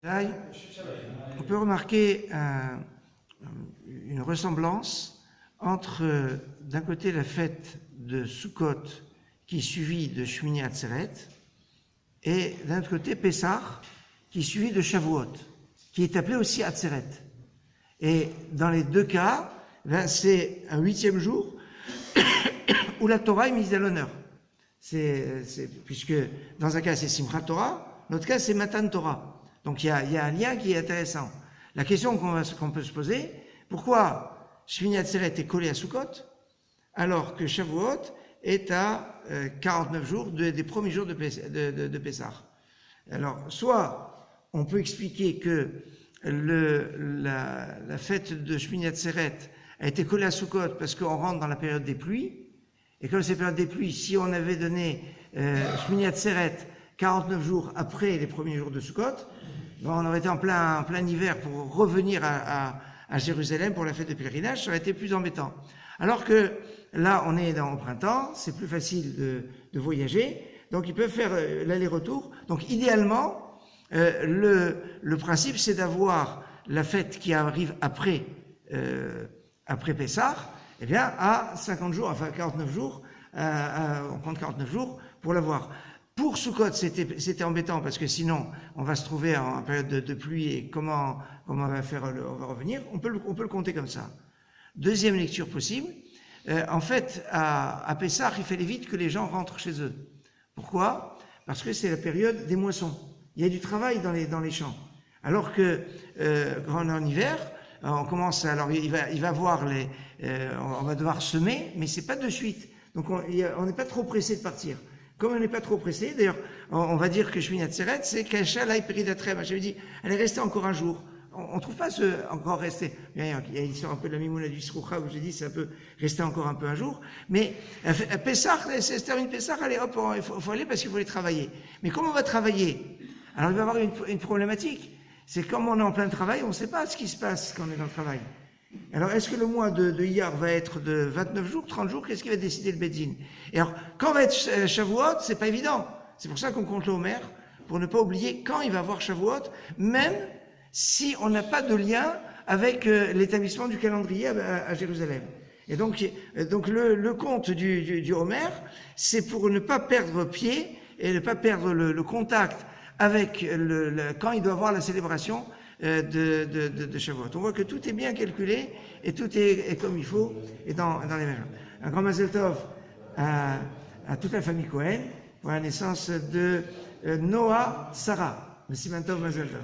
On peut remarquer une ressemblance entre, d'un côté, la fête de Sukkot qui est suivie de Shmini Atzeret, et d'un autre côté, Pessah, qui est suivi de Shavuot, qui est appelé aussi Atzeret. Et dans les deux cas, c'est un 8e jour où la Torah est mise à l'honneur. Puisque dans un cas c'est Simchat Torah, dans l'autre cas c'est Matan Torah. Donc il y a un lien qui est intéressant. La question qu'on peut se poser, pourquoi Shmini Atzeret est collé à Sukkot, alors que Shavuot est à 49 jours des premiers jours de Pessah. Alors, soit on peut expliquer que la fête de Shmini Atzeret a été collée à Sukkot parce qu'on rentre dans la période des pluies, et comme c'est la période des pluies, si on avait donné Shmini Atzeret 49 jours après les premiers jours de Sukkot, on aurait été en plein hiver pour revenir à Jérusalem pour la fête de pèlerinage, ça aurait été plus embêtant. Alors que là, on est au printemps, c'est plus facile de voyager, donc ils peuvent faire l'aller-retour. Donc idéalement, le principe, c'est d'avoir la fête qui arrive après Pessah, eh bien, à 50 jours, enfin 49 jours, on compte 49 jours pour l'avoir. Pour Sukkot, c'était embêtant parce que sinon, on va se trouver en période de pluie et comment on va faire, on va revenir. On peut le compter comme ça. Deuxième lecture possible. En fait, à Pessah, il fallait vite que les gens rentrent chez eux. Pourquoi? Parce que c'est la période des moissons. Il y a du travail dans les champs. Alors que, quand on est en hiver, on commence, alors il va voir on va devoir semer, mais c'est pas de suite. Donc on n'est pas trop pressé de partir. Comme on n'est pas trop pressé, d'ailleurs, on va dire que Shmini Atzeret, c'est qu'Aïcha l'aïe péridatrem. J'avais dit, elle est restée encore un jour. On ne trouve pas encore rester. Il y a l'histoire un peu de la Mimouna du Sroucha où j'ai dit, c'est un peu rester encore un peu un jour. Mais à Pessah, c'est termine Pessah, allez hop, il faut aller parce qu'il faut aller travailler. Mais comment on va travailler? Alors il va y avoir une problématique. C'est comme on est en plein travail, on ne sait pas ce qui se passe quand on est dans le travail. Alors, est-ce que le mois de Iyar va être de 29 jours, 30 jours? Qu'est-ce qui va décider le Beddin? Et alors, quand va être Shavuot, c'est pas évident. C'est pour ça qu'on compte le Homer, pour ne pas oublier quand il va avoir Shavuot, même si on n'a pas de lien avec l'établissement du calendrier à Jérusalem. Et donc le compte du Homer, c'est pour ne pas perdre pied et ne pas perdre le contact avec quand il doit avoir la célébration de Shavuot. On voit que tout est bien calculé et tout est comme il faut et dans les mêmes. Un grand Mazel Tov à toute la famille Cohen pour la naissance de Noah Sarah. Merci Mazel Tov.